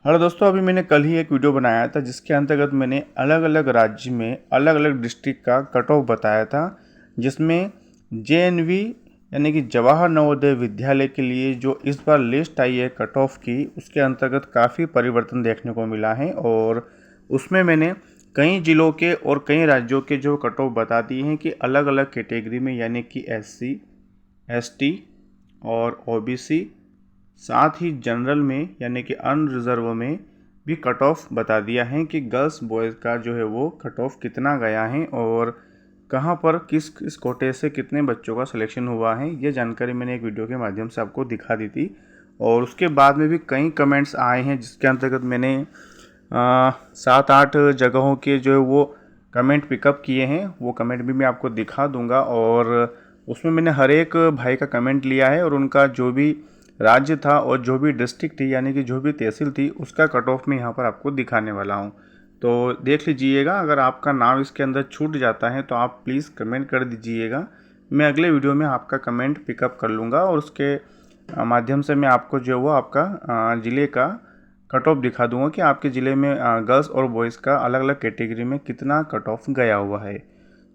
Hello दोस्तों, अभी मैंने कल ही एक वीडियो बनाया था जिसके अंतर्गत मैंने अलग अलग राज्य में अलग अलग डिस्ट्रिक्ट का कट ऑफ बताया था, जिसमें जेएनवी यानी कि जवाहर नवोदय विद्यालय के लिए जो इस बार लिस्ट आई है कट ऑफ की, उसके अंतर्गत काफ़ी परिवर्तन देखने को मिला है। और उसमें मैंने कई ज़िलों के और कई राज्यों के जो कट ऑफ बता दिए हैं कि अलग अलग कैटेगरी में, यानी कि एससी, एसटी और ओबीसी, साथ ही जनरल में यानी कि अनरिजर्व में भी कट ऑफ बता दिया है कि गर्ल्स बॉयज़ का जो है वो कट ऑफ कितना गया है और कहाँ पर किस किस कोटे से कितने बच्चों का सिलेक्शन हुआ है। ये जानकारी मैंने एक वीडियो के माध्यम से आपको दिखा दी थी। और उसके बाद में भी कई कमेंट्स आए हैं जिसके अंतर्गत मैंने 7-8 जगहों के जो है वो कमेंट पिकअप किए हैं। वो कमेंट भी मैं आपको दिखा दूंगा और उसमें मैंने हर एक भाई का कमेंट लिया है और उनका जो भी राज्य था और जो भी डिस्ट्रिक्ट थी यानी कि जो भी तहसील थी उसका कट ऑफ मैं यहाँ पर आपको दिखाने वाला हूँ। तो देख लीजिएगा, अगर आपका नाम इसके अंदर छूट जाता है तो आप प्लीज़ कमेंट कर दीजिएगा। मैं अगले वीडियो में आपका कमेंट पिकअप कर लूँगा और उसके माध्यम से मैं आपको जो है वो आपका ज़िले का कट ऑफ दिखा दूंगा कि आपके ज़िले में गर्ल्स और बॉयज़ का अलग अलग कैटेगरी में कितना कट ऑफ गया हुआ है।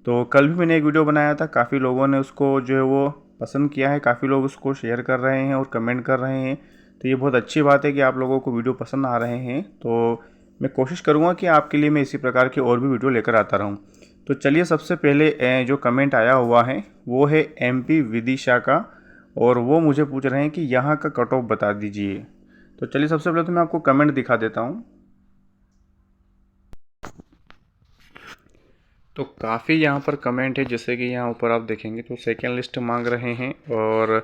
तो कल भी मैंने एक वीडियो बनाया था, काफ़ी लोगों ने उसको जो है वो पसंद किया है, काफ़ी लोग उसको शेयर कर रहे हैं और कमेंट कर रहे हैं। तो ये बहुत अच्छी बात है कि आप लोगों को वीडियो पसंद आ रहे हैं। तो मैं कोशिश करूँगा कि आपके लिए मैं इसी प्रकार की और भी वीडियो लेकर आता रहूँ। तो चलिए, सबसे पहले जो कमेंट आया हुआ है वो है एमपी विदिशा का, और वो मुझे पूछ रहे हैं कि यहाँ का कट ऑफ बता दीजिए। तो चलिए, सबसे पहले तो मैं आपको कमेंट दिखा देता हूँ। तो काफ़ी यहाँ पर कमेंट है, जैसे कि यहाँ ऊपर आप देखेंगे तो सेकेंड लिस्ट मांग रहे हैं और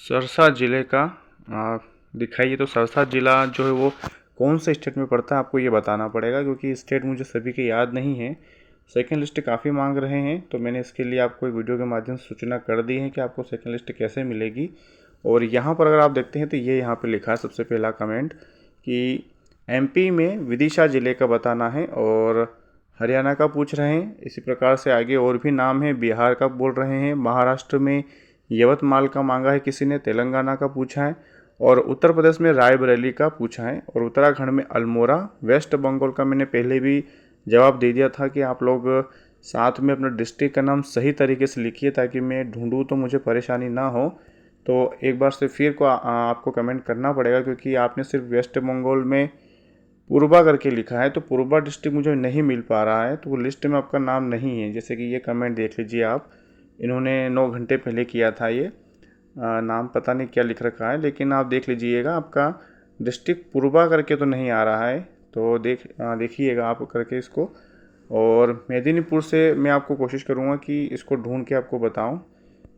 सरसा ज़िले का दिखाइए। तो सरसा ज़िला जो है वो कौन से स्टेट में पड़ता है आपको ये बताना पड़ेगा, क्योंकि स्टेट मुझे सभी के याद नहीं है। सेकेंड लिस्ट काफ़ी मांग रहे हैं तो मैंने इसके लिए आपको वीडियो के माध्यम से सूचना कर दी है कि आपको सेकेंड लिस्ट कैसे मिलेगी। और यहाँ पर अगर आप देखते हैं तो ये यहाँ पर लिखा है सबसे पहला कमेंट कि एमपी में विदिशा ज़िले का बताना है और हरियाणा का पूछ रहे हैं। इसी प्रकार से आगे और भी नाम है, बिहार का बोल रहे हैं, महाराष्ट्र में यवतमाल का मांगा है किसी ने, तेलंगाना का पूछा है और उत्तर प्रदेश में रायबरेली का पूछा है और उत्तराखंड में अल्मोड़ा। वेस्ट बंगाल का मैंने पहले भी जवाब दे दिया था कि आप लोग साथ में अपना डिस्ट्रिक्ट का नाम सही तरीके से लिखिए ताकि मैं ढूंढूं तो मुझे परेशानी ना हो। तो एक बार से फिर आपको कमेंट करना पड़ेगा, क्योंकि आपने सिर्फ वेस्ट बंगाल में पूर्वा करके लिखा है तो पूर्वा डिस्ट्रिक्ट मुझे नहीं मिल पा रहा है, तो वो लिस्ट में आपका नाम नहीं है। जैसे कि ये कमेंट देख लीजिए आप, इन्होंने 9 घंटे पहले किया था ये। नाम पता नहीं क्या लिख रखा है, लेकिन आप देख लीजिएगा आपका डिस्ट्रिक्ट पूर्वा करके तो नहीं आ रहा है। तो देखिएगा आप करके इसको। और मेदिनीपुर से मैं आपको कोशिश करूँगा कि इसको ढूंढ के आपको बताऊँ।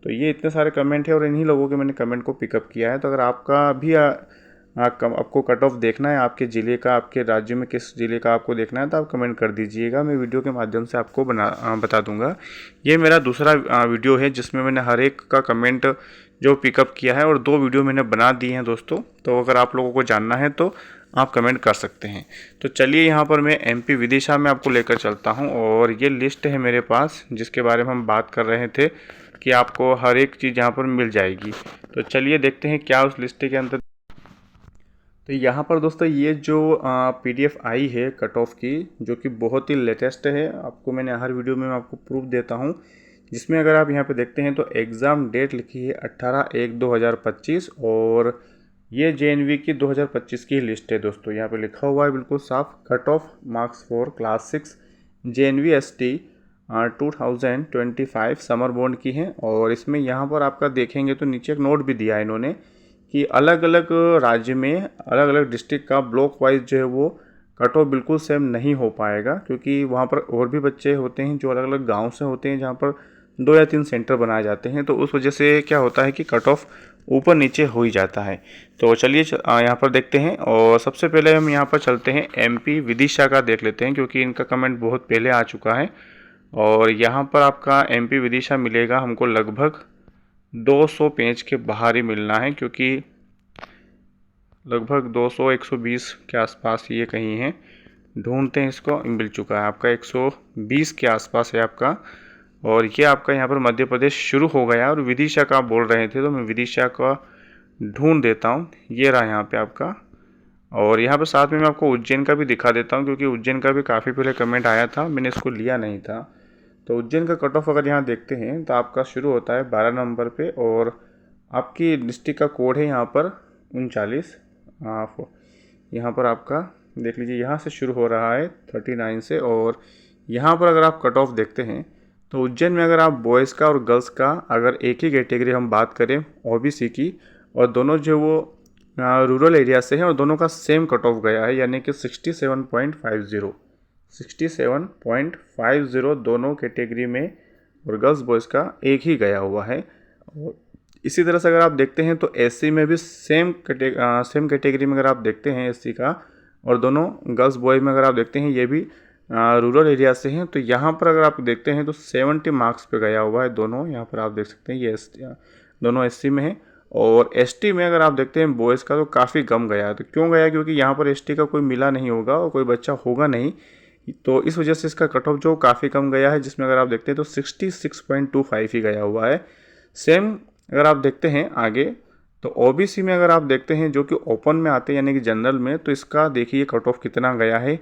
तो ये इतने सारे कमेंट है और इन्हीं लोगों के मैंने कमेंट को पिकअप किया है। तो अगर आपका भी आपको कट ऑफ देखना है आपके ज़िले का, आपके राज्य में किस ज़िले का आपको देखना है, तो आप कमेंट कर दीजिएगा, मैं वीडियो के माध्यम से आपको बता दूंगा। ये मेरा दूसरा वीडियो है जिसमें मैंने हर एक का कमेंट जो पिकअप किया है और 2 वीडियो मैंने बना दिए हैं दोस्तों। तो अगर आप लोगों को जानना है तो आप कमेंट कर सकते हैं। तो चलिए, यहाँ पर मैं एमपी विदिशा में आपको लेकर चलता हूँ और ये लिस्ट है मेरे पास जिसके बारे में हम बात कर रहे थे कि आपको हर एक चीज़ यहाँ पर मिल जाएगी। तो चलिए देखते हैं क्या उस लिस्ट के अंदर। तो यहाँ पर दोस्तों ये जो पीडीएफ आई है कट ऑफ की, जो कि बहुत ही लेटेस्ट है, आपको मैंने हर वीडियो में मैं आपको प्रूफ देता हूँ, जिसमें अगर आप यहाँ पे देखते हैं तो एग्ज़ाम डेट लिखी है 18/1/2025 और ये जेएनवी की 2025 की लिस्ट है दोस्तों। यहाँ पे लिखा हुआ है बिल्कुल साफ, cut off marks for class 6 JNV ST 2025 summer bond की है। और इसमें यहाँ पर आपका देखेंगे तो नीचे एक नोट भी दिया है इन्होंने कि अलग अलग राज्य में अलग अलग डिस्ट्रिक्ट का ब्लॉक वाइज जो है वो कट ऑफ बिल्कुल सेम नहीं हो पाएगा, क्योंकि वहाँ पर और भी बच्चे होते हैं जो अलग अलग गांव से होते हैं जहाँ पर 2 या 3 सेंटर बनाए जाते हैं। तो उस वजह से क्या होता है कि कट ऑफ ऊपर नीचे हो ही जाता है। तो चलिए यहाँ पर देखते हैं और सबसे पहले हम यहाँ पर चलते हैं एमपी विदिशा का देख लेते हैं, क्योंकि इनका कमेंट बहुत पहले आ चुका है। और यहाँ पर आपका एमपी विदिशा मिलेगा हमको लगभग 200 पेज के बाहर ही मिलना है, क्योंकि लगभग 200-120 के आसपास ये कहीं है। ढूंढते हैं इसको, मिल चुका है आपका 120 के आसपास है आपका। और ये आपका यहाँ पर मध्य प्रदेश शुरू हो गया और विदिशा का आप बोल रहे थे तो मैं विदिशा का ढूंढ देता हूँ। ये रहा यहाँ पे आपका और यहाँ पर साथ में मैं आपको उज्जैन का भी दिखा देता हूँ, क्योंकि उज्जैन का भी काफ़ी पहले कमेंट आया था, मैंने इसको लिया नहीं था। तो उज्जैन का कट ऑफ अगर यहाँ देखते हैं तो आपका शुरू होता है 12 नंबर पे, और आपकी डिस्ट्रिक्ट का कोड है यहाँ पर 39। आप यहाँ पर आपका देख लीजिए, यहाँ से शुरू हो रहा है 39 से। और यहाँ पर अगर आप कट ऑफ देखते हैं तो उज्जैन में अगर आप बॉयज़ का और गर्ल्स का अगर एक ही कैटेगरी हम बात करें ओबीसी की, और दोनों जो वो रूरल एरिया से हैं और दोनों का सेम कट ऑफ गया है, यानी कि 67.50 दोनों कैटेगरी में, और गर्ल्स बॉयज़ का एक ही गया हुआ है। और इसी तरह से अगर आप देखते हैं तो एससी में भी सेम कैटेगरी में अगर आप देखते हैं एससी का, और दोनों गर्ल्स बॉय में अगर आप देखते हैं ये भी रूरल एरिया से हैं, तो यहाँ पर अगर आप देखते हैं तो 70 मार्क्स पे गया हुआ है दोनों। यहाँ पर आप देख सकते हैं ये दोनों एससी में है। और एसटी में अगर आप देखते हैं बॉयज़ का तो काफ़ी कम गया है। तो क्यों गया? क्योंकि यहाँ पर एसटी का कोई मिला नहीं होगा और कोई बच्चा होगा नहीं, तो इस वजह से इसका कट ऑफ जो काफ़ी कम गया है, जिसमें अगर आप देखते हैं तो 66.25 ही गया हुआ है। सेम अगर आप देखते हैं आगे तो ओबीसी में अगर आप देखते हैं जो कि ओपन में आते हैं यानी कि जनरल में, तो इसका देखिए कट ऑफ कितना गया है।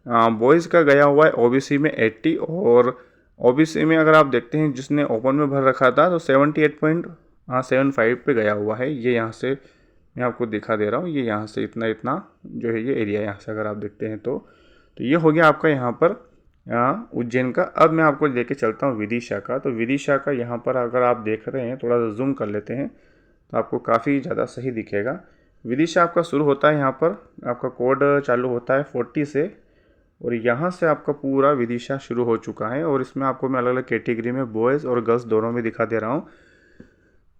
बॉयज़ का गया हुआ है ओबीसी में 80, और ओबीसी में अगर आप देखते हैं जिसने ओपन में भर रखा था तो 78.75 पे गया हुआ है। ये यहाँ से मैं आपको दिखा दे रहा हूँ, ये यहाँ से इतना इतना जो है ये एरिया यहाँ से अगर आप देखते हैं तो ये हो गया आपका यहाँ पर उज्जैन का। अब मैं आपको लेके चलता हूँ विदिशा का। तो विदिशा का यहाँ पर अगर आप देख रहे हैं, थोड़ा सा जूम कर लेते हैं तो आपको काफ़ी ज़्यादा सही दिखेगा। विदिशा आपका शुरू होता है यहाँ पर, आपका कोड चालू होता है 40 से, और यहाँ से आपका पूरा विदिशा शुरू हो चुका है। और इसमें आपको मैं अलग अलग कैटेगरी में बॉयज़ और गर्ल्स दोनों में दिखा दे रहा हूँ।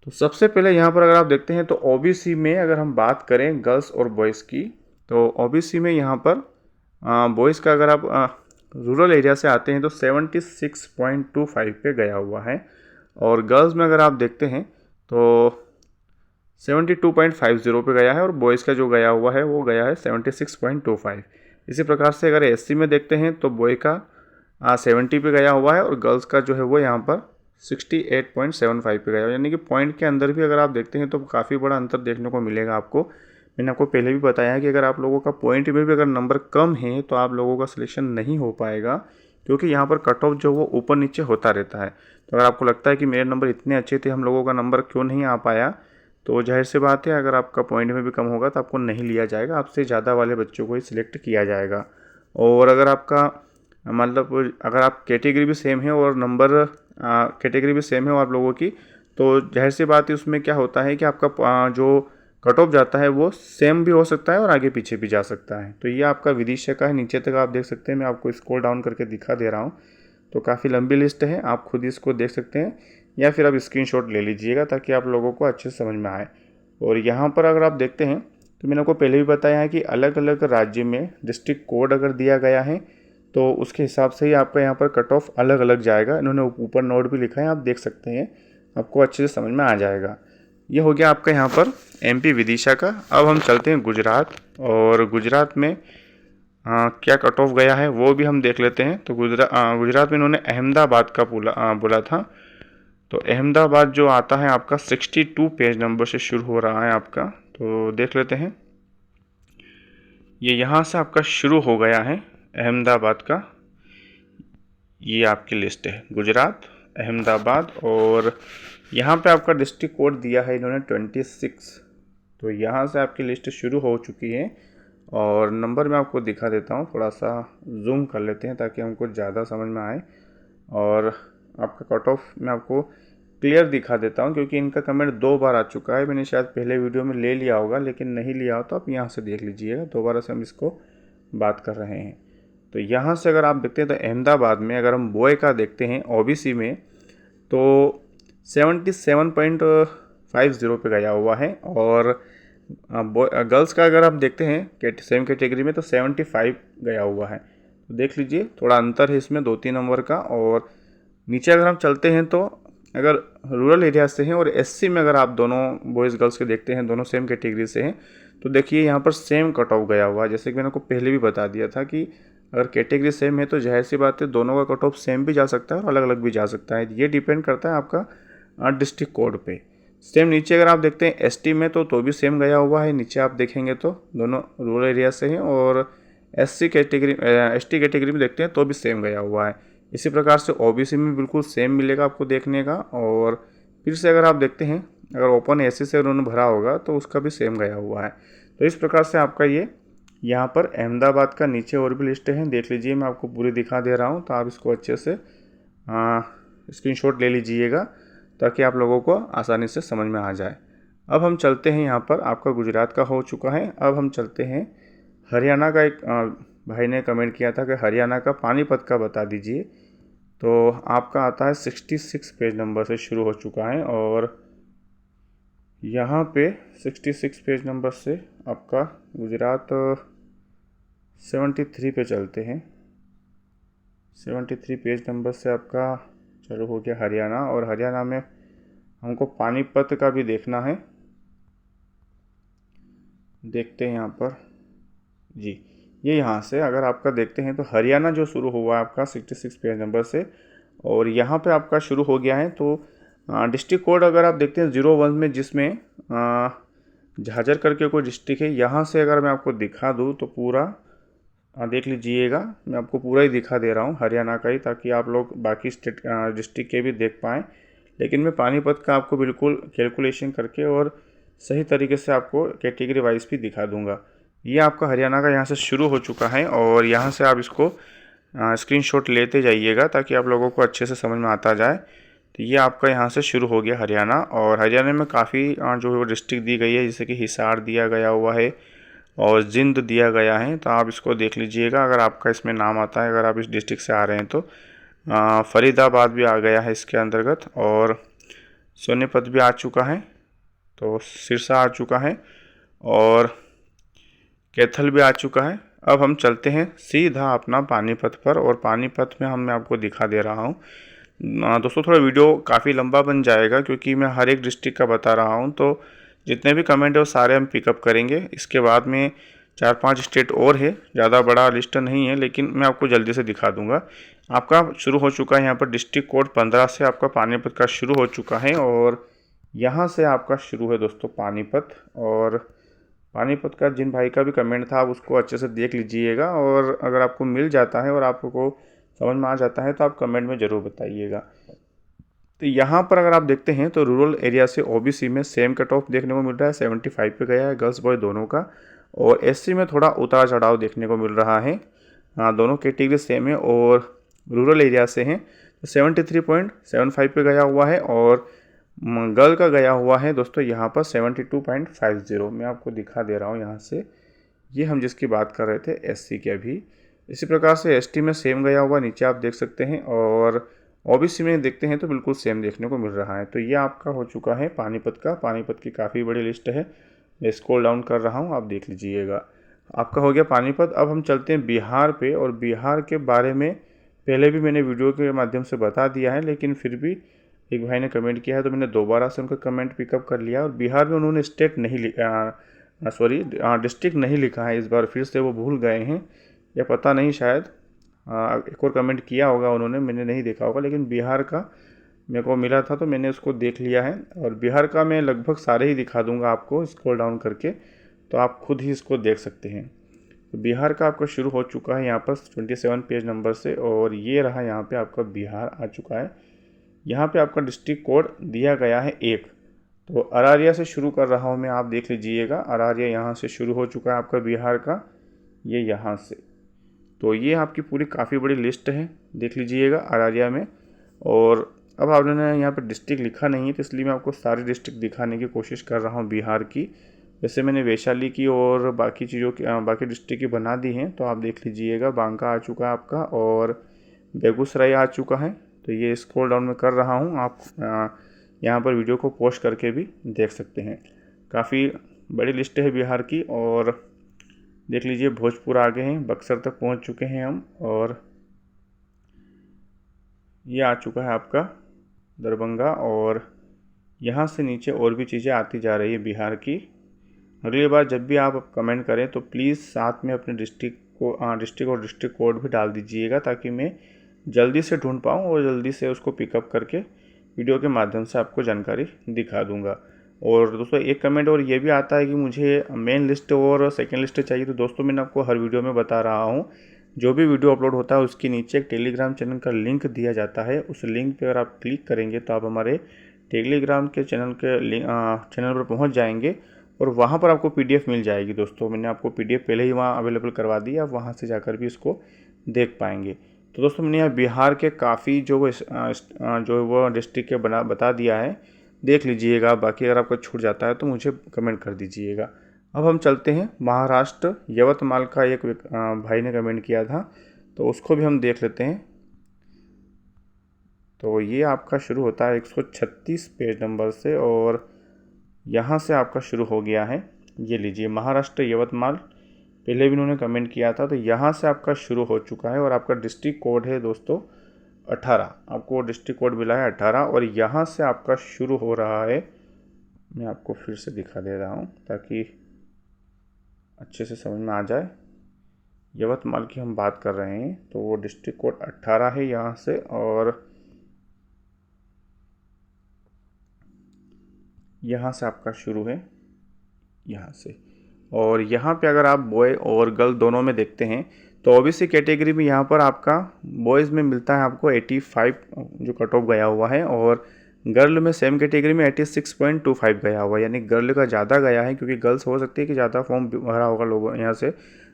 तो सबसे पहले यहाँ पर अगर आप देखते हैं तो ओबीसी में अगर हम बात करें गर्ल्स और बॉयज़ की, तो ओबीसी में यहाँ पर बॉयज़ का अगर आप रूरल एरिया से आते हैं तो 76.25 पे गया हुआ है, और गर्ल्स में अगर आप देखते हैं तो 72.50 पे गया है, और बॉयज़ का जो गया हुआ है वो गया है 76.25। इसी प्रकार से अगर एससी में देखते हैं तो बॉय का 70 पे गया हुआ है, और गर्ल्स का जो है वो यहाँ पर 68.75 पे गया, यानी कि पॉइंट के अंदर भी अगर आप देखते हैं तो काफ़ी बड़ा अंतर देखने को मिलेगा आपको। मैंने आपको पहले भी बताया है कि अगर आप लोगों का पॉइंट में भी अगर नंबर कम है तो आप लोगों का सिलेक्शन नहीं हो पाएगा, क्योंकि यहाँ पर कट ऑफ जो वो ऊपर नीचे होता रहता है। तो अगर आपको लगता है कि मेरे नंबर इतने अच्छे थे, हम लोगों का नंबर क्यों नहीं आ पाया, तो जाहिर सी बात है अगर आपका पॉइंट में भी कम होगा तो आपको नहीं लिया जाएगा, आपसे ज़्यादा वाले बच्चों को ही सिलेक्ट किया जाएगा। और अगर आपका मतलब अगर आप कैटेगरी भी सेम है और नंबर कैटेगरी भी सेम है आप लोगों की, तो जाहिर सी बात है उसमें क्या होता है कि आपका जो कट ऑफ जाता है वो सेम भी हो सकता है और आगे पीछे भी जा सकता है। तो ये आपका विदिशा का है, नीचे तक आप देख सकते हैं, मैं आपको स्क्रॉल डाउन करके दिखा दे रहा हूँ। तो काफ़ी लंबी लिस्ट है, आप खुद इसको देख सकते हैं या फिर आप स्क्रीनशॉट ले लीजिएगा ताकि आप लोगों को अच्छे से समझ में आए। और यहाँ पर अगर आप देखते हैं तो मैंने आपको पहले भी बताया है कि अलग अलग राज्य में डिस्ट्रिक्ट कोड अगर दिया गया है तो उसके हिसाब से ही आपका यहाँ पर कट ऑफ अलग अलग जाएगा। इन्होंने ऊपर नोट भी लिखा है, आप देख सकते हैं, आपको अच्छे से समझ में आ जाएगा। ये हो गया आपका यहाँ पर एमपी विदिशा का। अब हम चलते हैं गुजरात, और गुजरात में क्या कट ऑफ गया है वो भी हम देख लेते हैं। तो गुजरात में इन्होंने अहमदाबाद का बोला था। तो अहमदाबाद जो आता है आपका 62 पेज नंबर से शुरू हो रहा है आपका, तो देख लेते हैं। ये यहाँ से आपका शुरू हो गया है अहमदाबाद का, ये आपकी लिस्ट है गुजरात अहमदाबाद। और यहाँ पे आपका डिस्ट्रिक्ट कोड दिया है इन्होंने 26। तो यहाँ से आपकी लिस्ट शुरू हो चुकी है, और नंबर मैं आपको दिखा देता हूँ, थोड़ा सा जूम कर लेते हैं ताकि हमको ज़्यादा समझ में आए। और आपका कट ऑफ मैं आपको क्लियर दिखा देता हूँ, क्योंकि इनका कमेंट 2 बार आ चुका है। मैंने शायद पहले वीडियो में ले लिया होगा, लेकिन नहीं लिया हो तो आप यहाँ से देख लीजिएगा, दोबारा से हम इसको बात कर रहे हैं। तो यहाँ से अगर आप देखते हैं तो अहमदाबाद में अगर हम बॉय का देखते हैं ओबीसी में तो 77.50 पे गया हुआ है, और गर्ल्स का अगर आप देखते हैं सेम कैटेगरी में तो 75 गया हुआ है। तो देख लीजिए थोड़ा अंतर है इसमें 2-3 नंबर का। और नीचे अगर हम चलते हैं तो अगर रूरल एरिया से हैं और एससी में अगर आप दोनों बॉयज़ गर्ल्स के देखते हैं, दोनों सेम कैटेगरी से हैं, तो देखिए यहाँ पर सेम कट ऑफ गया हुआ है। जैसे कि मैंने आपको पहले भी बता दिया था कि अगर कैटेगरी सेम है तो जाहिर सी बात है दोनों का कट ऑफ सेम भी जा सकता है और अलग अलग भी जा सकता है। ये डिपेंड करता है आपका डिस्ट्रिक्ट कोड पे। सेम नीचे अगर आप देखते हैं एसटी में तो भी सेम गया हुआ है। नीचे आप देखेंगे तो दोनों रूरल एरिया से हैं, और एसटी कैटेगरी में देखते हैं तो भी सेम गया हुआ है। इसी प्रकार से ओबीसी में बिल्कुल सेम मिलेगा आपको देखने का। और फिर से अगर आप देखते हैं, अगर ओपन एससी से उन्होंने भरा होगा तो उसका भी सेम गया हुआ है। तो इस प्रकार से आपका ये यहाँ पर अहमदाबाद का नीचे और भी लिस्ट है, देख लीजिए, मैं आपको पूरी दिखा दे रहा हूँ, तो आप इसको अच्छे से स्क्रीनशॉट ले लीजिएगा ताकि आप लोगों को आसानी से समझ में आ जाए। अब हम चलते हैं, यहाँ पर आपका गुजरात का हो चुका है। अब हम चलते हैं हरियाणा का। एक भाई ने कमेंट किया था कि हरियाणा का पानीपत का बता दीजिए। तो आपका आता है 66 पेज नंबर से शुरू हो चुका है, और यहाँ पे 66 पेज नंबर से आपका गुजरात 73 पे चलते हैं। 73 पेज नंबर से आपका चालू हो गया हरियाणा, और हरियाणा में हमको पानीपत का भी देखना है। देखते हैं यहाँ पर जी, ये यहाँ से अगर आपका देखते हैं तो हरियाणा जो शुरू हुआ है आपका 66 पेज नंबर से, और यहाँ पे आपका शुरू हो गया है। तो डिस्ट्रिक्ट कोड अगर आप देखते हैं 01 में, जिसमें झाझर करके कोई डिस्ट्रिक्ट है, यहाँ से अगर मैं आपको दिखा दूँ तो पूरा देख लीजिएगा, मैं आपको पूरा ही दिखा दे रहा हूँ हरियाणा का ही, ताकि आप लोग बाकी स्टेट डिस्ट्रिक्ट के भी देख पाएँ। लेकिन मैं पानीपत का आपको बिल्कुल कैलकुलेशन करके और सही तरीके से आपको कैटेगरी वाइज भी दिखा दूंगा। ये आपका हरियाणा का यहाँ से शुरू हो चुका है, और यहाँ से आप इसको स्क्रीनशॉट लेते जाइएगा ताकि आप लोगों को अच्छे से समझ में आता जाए। तो ये आपका यहाँ से शुरू हो गया हरियाणा, और हरियाणा में काफ़ी जो है वो डिस्ट्रिक्ट दी गई है, जैसे कि हिसार दिया गया हुआ है और जिंद दिया गया है। तो आप इसको देख लीजिएगा अगर आपका इसमें नाम आता है, अगर आप इस डिस्ट्रिक्ट से आ रहे हैं तो। फरीदाबाद भी आ गया है इसके अंतर्गत, और सोनीपत भी आ चुका है, तो सिरसा आ चुका है, और कैथल भी आ चुका है। अब हम चलते हैं सीधा अपना पानीपत पर, और पानीपत में मैं आपको दिखा दे रहा हूँ। दोस्तों थोड़ा वीडियो काफ़ी लंबा बन जाएगा क्योंकि मैं हर एक डिस्ट्रिक्ट का बता रहा हूँ, तो जितने भी कमेंट है वो सारे हम पिकअप करेंगे। इसके बाद में 4-5 स्टेट और है, ज़्यादा बड़ा लिस्ट नहीं है, लेकिन मैं आपको जल्दी से दिखा दूंगा। आपका शुरू हो चुका है यहाँ पर डिस्ट्रिक्ट कोड 15 से आपका पानीपत का शुरू हो चुका है, और यहाँ से आपका शुरू है दोस्तों पानीपत। और पानीपत का जिन भाई का भी कमेंट था आप उसको अच्छे से देख लीजिएगा, और अगर आपको मिल जाता है और आपको समझ में आ जाता है तो आप कमेंट में ज़रूर बताइएगा। तो यहाँ पर अगर आप देखते हैं तो रूरल एरिया से ओबीसी में सेम कट ऑफ देखने को मिल रहा है, 75 पे गया है गर्ल्स बॉय दोनों का, और एससी में थोड़ा उतार चढ़ाव देखने को मिल रहा है। दोनों कैटेगरी सेम है और रूरल एरिया से हैं, तो 73.75 पे गया हुआ है, और गर्ल का गया हुआ है दोस्तों यहाँ पर 72.50। मैं आपको दिखा दे रहा हूँ यहाँ से, ये हम जिसकी बात कर रहे थे एससी की अभी। इसी प्रकार से एसटी में सेम गया हुआ नीचे आप देख सकते हैं, और ओबीसी में देखते हैं तो बिल्कुल सेम देखने को मिल रहा है। तो ये आपका हो चुका है पानीपत का। पानीपत की काफ़ी बड़ी लिस्ट है, मैं स्क्रॉल डाउन कर रहा हूँ, आप देख लीजिएगा। आपका हो गया पानीपत। अब हम चलते हैं बिहार पे, और बिहार के बारे में पहले भी मैंने वीडियो के माध्यम से बता दिया है, लेकिन फिर भी एक भाई ने कमेंट किया है तो मैंने दोबारा से उनका कमेंट पिकअप कर लिया। और बिहार में उन्होंने स्टेट नहीं लिखा, सॉरी डिस्ट्रिक्ट नहीं लिखा है, इस बार फिर से वो भूल गए हैं या पता नहीं, शायद एक और कमेंट किया होगा उन्होंने, मैंने नहीं देखा होगा, लेकिन बिहार का मेरे को मिला था तो मैंने उसको देख लिया है। और बिहार का मैं लगभग सारे ही दिखा दूंगा आपको स्क्रॉल डाउन करके, तो आप खुद ही इसको देख सकते हैं। तो बिहार का आपका शुरू हो चुका है यहाँ पर 27 पेज नंबर से, और ये रहा यहाँ पे आपका बिहार आ चुका है। यहाँ पे आपका डिस्ट्रिक्ट कोड दिया गया है 1, तो अरारिया से शुरू कर रहा हूँ मैं, आप देख लीजिएगा। अरारिया यहाँ से शुरू हो चुका है आपका बिहार का, ये यहाँ से। तो ये आपकी पूरी काफ़ी बड़ी लिस्ट है, देख लीजिएगा अरारिया में। और अब आपने यहाँ पर डिस्ट्रिक्ट लिखा नहीं है, तो इसलिए मैं आपको सारी डिस्ट्रिक्ट दिखाने की कोशिश कर रहा हूँ बिहार की। वैसे मैंने वैशाली की और बाकी चीज़ों की बाकी डिस्ट्रिक्ट की बना दी हैं, तो आप देख लीजिएगा। बांका आ चुका है आपका, और बेगूसराय आ चुका है। तो ये स्क्रॉल डाउन में कर रहा हूँ, आप यहाँ पर वीडियो को पोस्ट करके भी देख सकते हैं। काफ़ी बड़ी लिस्ट है बिहार की। और देख लीजिए भोजपुर आ गए हैं, बक्सर तक पहुँच चुके हैं हम, और ये आ चुका है आपका दरभंगा। और यहाँ से नीचे और भी चीज़ें आती जा रही है बिहार की। अगली बार जब भी आप कमेंट करें तो प्लीज़ साथ में अपने डिस्ट्रिक्ट और डिस्ट्रिक्ट कोड भी डाल दीजिएगा, ताकि मैं जल्दी से ढूंढ पाऊँ और जल्दी से उसको पिकअप करके वीडियो के माध्यम से आपको जानकारी दिखा दूंगा। और दोस्तों एक कमेंट और ये भी आता है कि मुझे मेन लिस्ट और सेकंड लिस्ट चाहिए। तो दोस्तों मैंने आपको हर वीडियो में बता रहा हूँ, जो भी वीडियो अपलोड होता है उसके नीचे एक टेलीग्राम चैनल का लिंक दिया जाता है। उस लिंक पे अगर आप क्लिक करेंगे तो आप हमारे टेलीग्राम के चैनल पर पहुँच जाएंगे और वहाँ पर आपको PDF मिल जाएगी। दोस्तों मैंने आपको PDF पहले ही वहाँ अवेलेबल करवा दी, आप वहाँ से जाकर भी इसको देख पाएंगे। तो दोस्तों मैंने यहाँ बिहार के काफ़ी जो वो डिस्ट्रिक्ट के बता दिया है, देख लीजिएगा। बाकी अगर आपको छूट जाता है तो मुझे कमेंट कर दीजिएगा। अब हम चलते हैं महाराष्ट्र यवतमाल का एक भाई ने कमेंट किया था, तो उसको भी हम देख लेते हैं। तो ये आपका शुरू होता है 136 पेज नंबर से और यहाँ से आपका शुरू हो गया है। ये लीजिए महाराष्ट्र यवतमाल, पहले भी उन्होंने कमेंट किया था, तो यहाँ से आपका शुरू हो चुका है और आपका डिस्ट्रिक्ट कोड है दोस्तों 18। आपको डिस्ट्रिक्ट कोड मिला है 18 और यहाँ से आपका शुरू हो रहा है। मैं आपको फिर से दिखा दे रहा हूँ ताकि अच्छे से समझ में आ जाए। यवतमाल की हम बात कर रहे हैं तो वो डिस्ट्रिक्ट कोड 18 है यहाँ से, और यहाँ से आपका शुरू है यहाँ से। और यहाँ पे अगर आप बॉय और गर्ल दोनों में देखते हैं तो ओबीसी कैटेगरी में यहाँ पर आपका बॉयज़ में मिलता है आपको 85 जो कट ऑफ गया हुआ है, और गर्ल में सेम कैटेगरी में 86.25 गया हुआ है। यानी गर्ल का ज़्यादा गया है, क्योंकि गर्ल्स हो सकती है कि ज़्यादा फॉर्म भरा होगा लोगों यहाँ से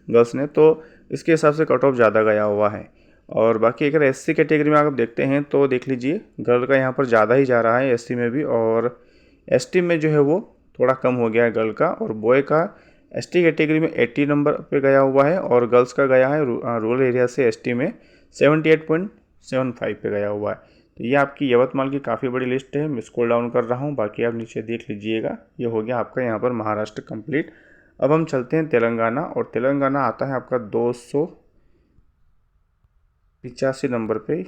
गर्ल्स ने, तो इसके हिसाब से कट ऑफ ज़्यादा गया हुआ है। और बाकी अगर SC कैटेगरी में आप देखते हैं तो देख लीजिए गर्ल का यहाँ पर ज़्यादा ही जा रहा है SC में भी, और ST में जो है वो थोड़ा कम हो गया है गर्ल का। और बॉय का ST कैटेगरी में 80 नंबर पे गया हुआ है और गर्ल्स का गया है रूरल एरिया से ST में 78.75 पे गया हुआ है। तो ये आपकी यवतमाल की काफ़ी बड़ी लिस्ट है। मैं स्क्रॉल डाउन कर रहा हूँ, बाकी आप नीचे देख लीजिएगा। ये हो गया आपका यहाँ पर महाराष्ट्र कंप्लीट। अब हम चलते हैं तेलंगाना, और तेलंगाना आता है आपका 285 नंबर पे,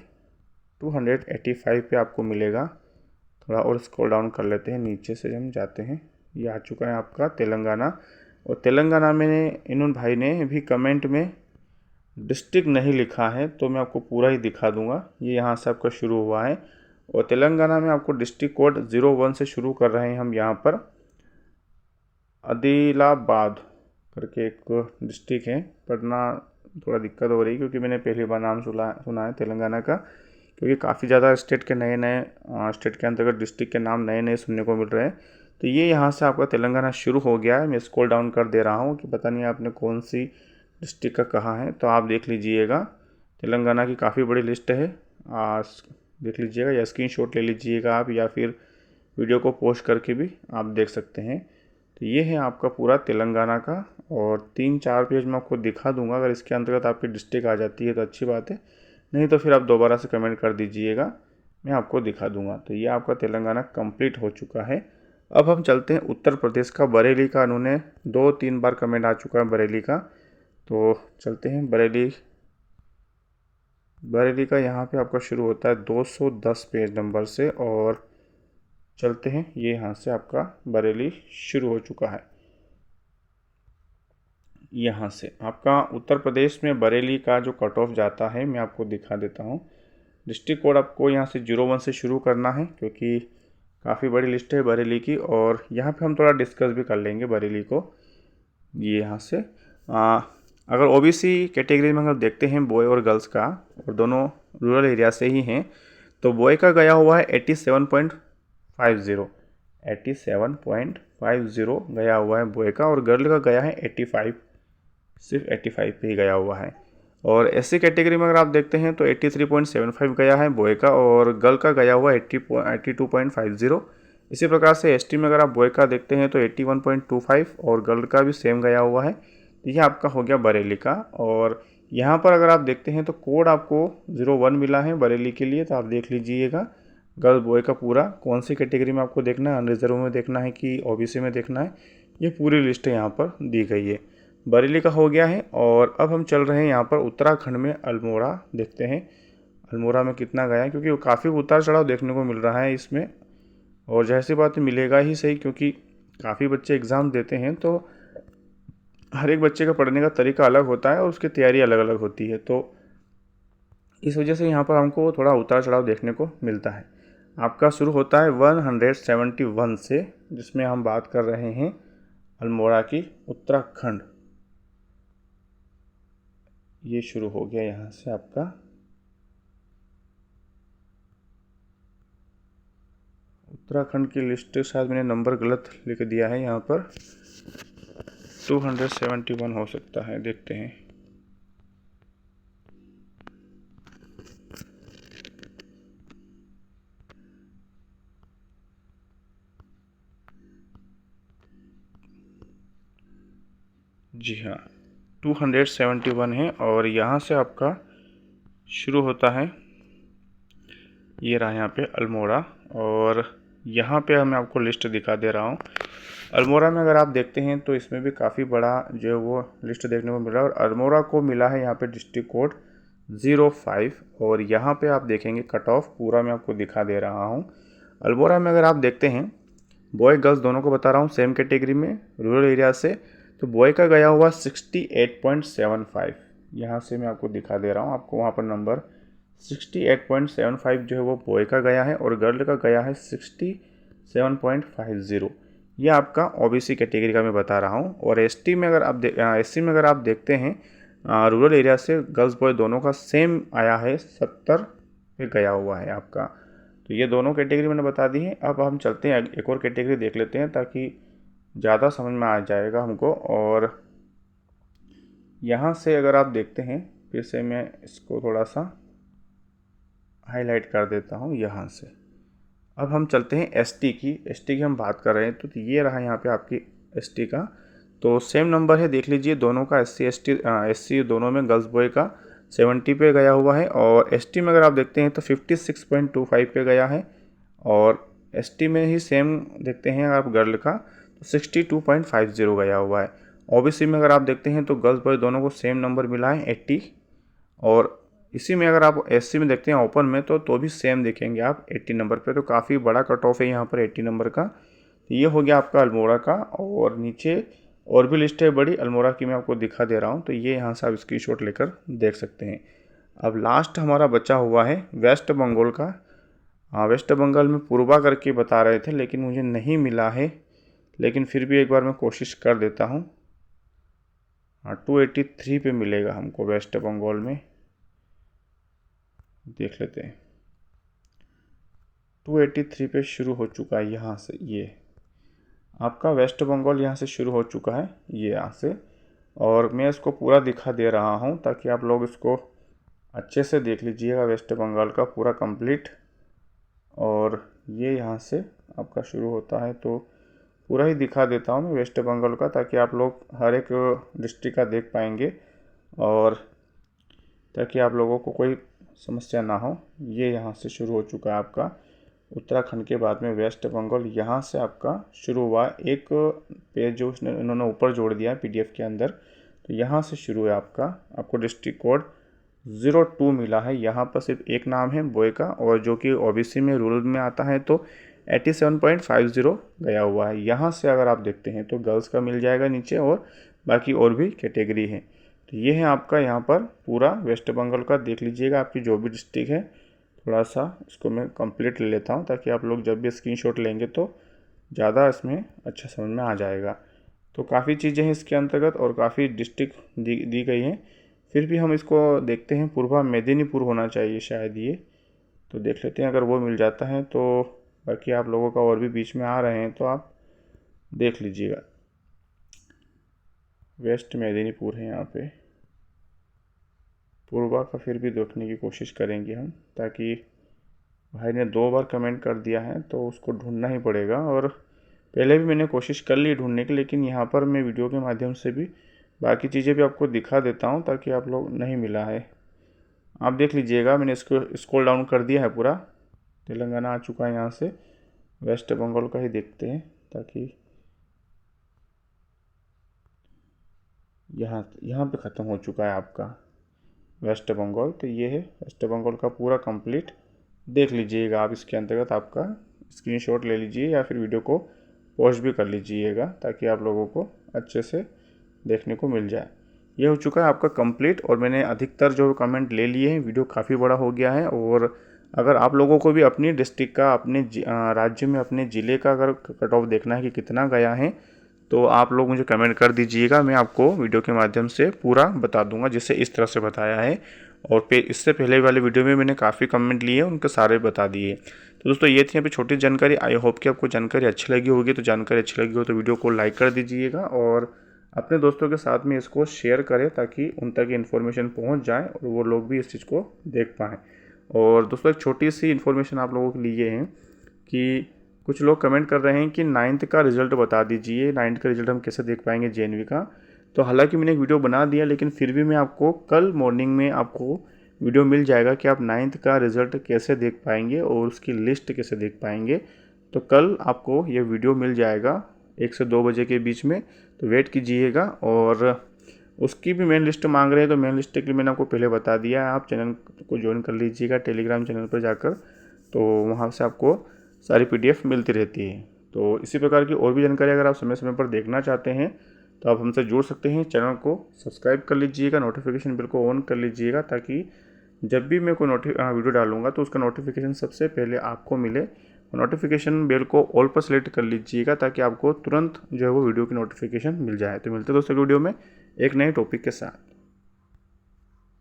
285 पे आपको मिलेगा। थोड़ा और स्क्रॉल डाउन कर लेते हैं, नीचे से हम जाते हैं। ये आ चुका है आपका तेलंगाना। और तेलंगाना में इन भाई ने भी कमेंट में डिस्ट्रिक्ट नहीं लिखा है, तो मैं आपको पूरा ही दिखा दूंगा। ये यहाँ से आपका शुरू हुआ है और तेलंगाना में आपको डिस्ट्रिक्ट कोड 01 से शुरू कर रहे हैं हम। यहाँ पर आदिलाबाद करके एक डिस्ट्रिक्ट है, पढ़ना थोड़ा दिक्कत हो रही है क्योंकि मैंने पहली बार नाम सुना है तेलंगाना का, क्योंकि काफ़ी ज़्यादा स्टेट के नए स्टेट के अंतर्गत डिस्ट्रिक्ट के नाम नए सुनने को मिल रहे हैं। तो ये यहाँ से आपका तेलंगाना शुरू हो गया है। मैं स्क्रॉल डाउन कर दे रहा हूँ कि पता नहीं आपने कौन सी डिस्ट्रिक्ट का कहा है, तो आप देख लीजिएगा। तेलंगाना की काफ़ी बड़ी लिस्ट है, देख लीजिएगा, या स्क्रीनशॉट ले लीजिएगा आप, या फिर वीडियो को पोस्ट करके भी आप देख सकते हैं। तो ये है आपका पूरा तेलंगाना का, और 3-4 पेज मैं आपको दिखा दूंगा। अगर इसके अंतर्गत आपकी डिस्ट्रिक्ट आ जाती है तो अच्छी बात है, नहीं तो फिर आप दोबारा से कमेंट कर दीजिएगा, मैं आपको दिखा दूंगा। तो ये आपका तेलंगाना कंप्लीट हो चुका है। अब हम चलते हैं उत्तर प्रदेश का, बरेली का। उन्होंने 2-3 बार कमेंट आ चुका है बरेली का, तो चलते हैं बरेली का। यहाँ पे आपका शुरू होता है 210 पेज नंबर से, और चलते हैं, ये यहाँ से आपका बरेली शुरू हो चुका है। यहाँ से आपका उत्तर प्रदेश में बरेली का जो कट ऑफ जाता है मैं आपको दिखा देता हूँ। डिस्ट्रिक्ट कोड आपको यहाँ से 01 से शुरू करना है, क्योंकि काफ़ी बड़ी लिस्ट है बरेली की, और यहाँ पे हम थोड़ा डिस्कस भी कर लेंगे बरेली को। ये यहाँ से अगर OBC कैटेगरी में अगर देखते हैं बॉय और गर्ल्स का, और दोनों रूरल एरिया से ही हैं, तो बॉय का गया हुआ है 87.50 गया हुआ है बॉय का, और गर्ल का गया है 85, सिर्फ 85 पे ही गया हुआ है। और SC कैटेगरी में अगर आप देखते हैं तो 83.75 गया है बॉय का, और गर्ल का गया हुआ 82.50। इसी प्रकार से ST में अगर आप बॉय का देखते हैं तो 81.25 और गर्ल का भी सेम गया हुआ है। तो यह आपका हो गया बरेली का। और यहाँ पर अगर आप देखते हैं तो कोड आपको 01 मिला है बरेली के लिए, तो आप देख लीजिएगा गर्ल बॉय का पूरा कौन सी कैटेगरी में आपको देखना है, अनरिजर्व में देखना है कि OBC में देखना है, ये पूरी लिस्ट यहाँ पर दी गई है। बरेली का हो गया है। और अब हम चल रहे हैं यहाँ पर उत्तराखंड में, अल्मोड़ा देखते हैं अल्मोड़ा में कितना गया है, क्योंकि काफ़ी उतार चढ़ाव देखने को मिल रहा है इसमें, और जैसी बात मिलेगा ही सही, क्योंकि काफ़ी बच्चे एग्ज़ाम देते हैं, तो हर एक बच्चे का पढ़ने का तरीका अलग होता है और उसकी तैयारी अलग अलग होती है, तो इस वजह से यहाँ पर हमको थोड़ा उतार चढ़ाव देखने को मिलता है। आपका शुरू होता है 171 से, जिसमें हम बात कर रहे हैं अल्मोड़ा की उत्तराखंड। ये शुरू हो गया यहाँ से आपका। उत्तराखंड की लिस्ट शायद मैंने नंबर गलत लिख दिया है, यहाँ पर 271 हो सकता है, देखते हैं। जी हाँ, 271 है और यहाँ से आपका शुरू होता है, ये रहा यहाँ पे अल्मोड़ा। और यहाँ पे मैं आपको लिस्ट दिखा दे रहा हूँ। अल्मोड़ा में अगर आप देखते हैं तो इसमें भी काफ़ी बड़ा जो है वो लिस्ट देखने को मिल रहा है। और अल्मोड़ा को मिला है यहाँ पे डिस्ट्रिक्ट कोड 05। और यहाँ पे आप देखेंगे कट ऑफ पूरा मैं आपको दिखा दे रहा हूँ। अल्मोड़ा में अगर आप देखते हैं, बॉय गर्ल्स दोनों को बता रहा हूँ सेम कैटेगरी में, रूरल एरिया से। तो बॉय का गया हुआ 68.75, यहाँ से मैं आपको दिखा दे रहा हूँ। आपको वहाँ पर नंबर 68.75 जो है वो बॉय का गया है और गर्ल का गया है 67.50। ये आपका ओबीसी कैटेगरी का मैं बता रहा हूँ। और एसटी में अगर आप एससी में अगर आप देखते हैं, रूरल एरिया से गर्ल्स बॉय दोनों का सेम आया है, 70 पे गया हुआ है आपका। तो ये दोनों कैटेगरी मैंने बता दी है। अब हम चलते हैं एक और कैटेगरी देख लेते हैं ताकि ज़्यादा समझ में आ जाएगा हमको। और यहाँ से अगर आप देखते हैं, फिर से मैं इसको थोड़ा सा हाईलाइट कर देता हूँ यहाँ से। अब हम चलते हैं एसटी की हम बात कर रहे हैं। तो ये रहा यहाँ पे आपकी एसटी का। तो सेम नंबर है, देख लीजिए दोनों का। एससी दोनों में गर्ल्स बॉय का 70 पे गया हुआ है। और एसटी में अगर आप देखते हैं तो 56.25 पे गया है। और एसटी में ही सेम देखते हैं आप गर्ल का तो 62.50 गया हुआ है। ओबीसी में अगर आप देखते हैं तो गर्ल्स बॉय दोनों को सेम नंबर मिला है 80। और इसी में अगर आप एससी में देखते हैं ओपन में तो भी सेम देखेंगे आप 80 नंबर पे। तो काफ़ी बड़ा कट ऑफ है यहाँ पर 80 नंबर का। तो ये हो गया आपका अल्मोड़ा का। और नीचे और भी लिस्ट है बड़ी अल्मोड़ा की, मैं आपको दिखा दे रहा हूँ। तो ये यहाँ से आप स्क्रीनशॉट लेकर देख सकते हैं। अब लास्ट हमारा बचा हुआ है वेस्ट बंगाल का। वेस्ट बंगाल में पूर्वा करके बता रहे थे लेकिन मुझे नहीं मिला है, लेकिन फिर भी एक बार मैं कोशिश कर देता हूँ। 283 पे मिलेगा हमको वेस्ट बंगाल में, देख लेते हैं। 283 पे शुरू हो चुका है यहाँ से। ये आपका वेस्ट बंगाल यहाँ से शुरू हो चुका है, ये यहाँ से। और मैं इसको पूरा दिखा दे रहा हूँ ताकि आप लोग इसको अच्छे से देख लीजिएगा, वेस्ट बंगाल का पूरा कंप्लीट। और ये यहाँ से आपका शुरू होता है, तो पूरा ही दिखा देता हूँ मैं वेस्ट बंगाल का ताकि आप लोग हर एक डिस्ट्रिक्ट का देख पाएंगे और ताकि आप लोगों को कोई समस्या ना हो। ये यहाँ से शुरू हो चुका है आपका उत्तराखंड के बाद में वेस्ट बंगाल। यहाँ से आपका शुरू हुआ एक पेज जो इन्होंने ऊपर जोड़ दिया है पीडीएफ के अंदर। तो यहाँ से शुरू है आपको डिस्ट्रिक्ट कोड 02 मिला है। यहाँ पर सिर्फ एक नाम है बॉय का, और जो कि ओबीसी में रूरल में आता है तो 87.50 गया हुआ है। यहाँ से अगर आप देखते हैं तो गर्ल्स का मिल जाएगा नीचे, और बाकी और भी कैटेगरी है। तो ये है आपका यहाँ पर पूरा वेस्ट बंगाल का। देख लीजिएगा आपकी जो भी डिस्ट्रिक्ट है। थोड़ा सा इसको मैं कंप्लीट ले लेता हूँ ताकि आप लोग जब भी स्क्रीनशॉट लेंगे तो ज़्यादा इसमें अच्छा समझ में आ जाएगा। तो काफ़ी चीज़ें हैं इसके अंतर्गत और काफ़ी डिस्ट्रिक्ट दी गई हैं। फिर भी हम इसको देखते हैं, पूर्वा मेदिनीपुर होना चाहिए शायद ये। तो देख लेते हैं, अगर वो मिल जाता है तो बाकी आप लोगों का और भी बीच में आ रहे हैं तो आप देख लीजिएगा। वेस्ट मेदिनीपुर है यहाँ पे, पूर्वा का फिर भी देखने की कोशिश करेंगे हम, ताकि भाई ने 2 बार कमेंट कर दिया है तो उसको ढूंढना ही पड़ेगा। और पहले भी मैंने कोशिश कर ली ढूंढने की, लेकिन यहाँ पर मैं वीडियो के माध्यम से भी बाकी चीज़ें भी आपको दिखा देता हूँ ताकि आप लोग नहीं मिला है। आप देख लीजिएगा, मैंने इसको स्क्रॉल डाउन कर दिया है पूरा। तेलंगाना आ चुका है, यहाँ से वेस्ट बंगाल का ही देखते हैं ताकि यहाँ पे ख़त्म हो चुका है आपका वेस्ट बंगाल। तो ये है वेस्ट बंगाल का पूरा कंप्लीट, देख लीजिएगा आप। इसके अंतर्गत आपका स्क्रीनशॉट ले लीजिए या फिर वीडियो को पॉज भी कर लीजिएगा ताकि आप लोगों को अच्छे से देखने को मिल जाए। ये हो चुका है आपका कंप्लीट, और मैंने अधिकतर जो कमेंट ले लिए हैं। वीडियो काफ़ी बड़ा हो गया है और अगर आप लोगों को भी अपनी डिस्ट्रिक्ट का, अपने राज्य में अपने ज़िले का अगर कट ऑफ देखना है कि कितना गया है, तो आप लोग मुझे कमेंट कर दीजिएगा। मैं आपको वीडियो के माध्यम से पूरा बता दूंगा, जिसे इस तरह से बताया है। और फिर इससे पहले वाले वीडियो में मैंने काफ़ी कमेंट लिए, उनके सारे बता दिए। तो दोस्तों ये थी यहाँ पे छोटी जानकारी। आई होप कि आपको जानकारी अच्छी लगी होगी। तो जानकारी अच्छी लगी हो तो वीडियो को लाइक कर दीजिएगा और अपने दोस्तों के साथ में इसको शेयर करें, ताकि उन तक इन्फॉर्मेशन पहुँच जाए और वो लोग भी इस चीज़ को देख पाएँ। और दोस्तों एक छोटी सी इन्फॉर्मेशन आप लोगों के लिए है कि कुछ लोग कमेंट कर रहे हैं कि 9th का रिज़ल्ट बता दीजिए, 9th का रिज़ल्ट हम कैसे देख पाएंगे जेएनवी का। तो हालांकि मैंने एक वीडियो बना दिया, लेकिन फिर भी मैं आपको कल मॉर्निंग में आपको वीडियो मिल जाएगा कि आप 9th का रिज़ल्ट कैसे देख पाएंगे और उसकी लिस्ट कैसे देख पाएंगे। तो कल आपको ये वीडियो मिल जाएगा 1 से 2 बजे के बीच में, तो वेट कीजिएगा। और उसकी भी मेन लिस्ट मांग रहे हैं, तो मेन लिस्ट के लिए मैंने आपको पहले बता दिया है। आप चैनल को ज्वाइन कर लीजिएगा टेलीग्राम चैनल पर जाकर, तो वहाँ से आपको सारी PDF मिलती रहती है। तो इसी प्रकार की और भी जानकारी अगर आप समय समय पर देखना चाहते हैं तो आप हमसे जुड़ सकते हैं। चैनल को सब्सक्राइब कर लीजिएगा, नोटिफिकेशन बिल को ऑन कर लीजिएगा, ताकि जब भी मैं कोई वीडियो डालूंगा तो उसका नोटिफिकेशन सबसे पहले आपको मिले। नोटिफिकेशन बेल को ऑल पर सेलेक्ट कर लीजिएगा, ताकि आपको तुरंत जो है वो वीडियो की नोटिफिकेशन मिल जाए। तो मिलते हैं दोस्तों वीडियो में एक नए टॉपिक के साथ।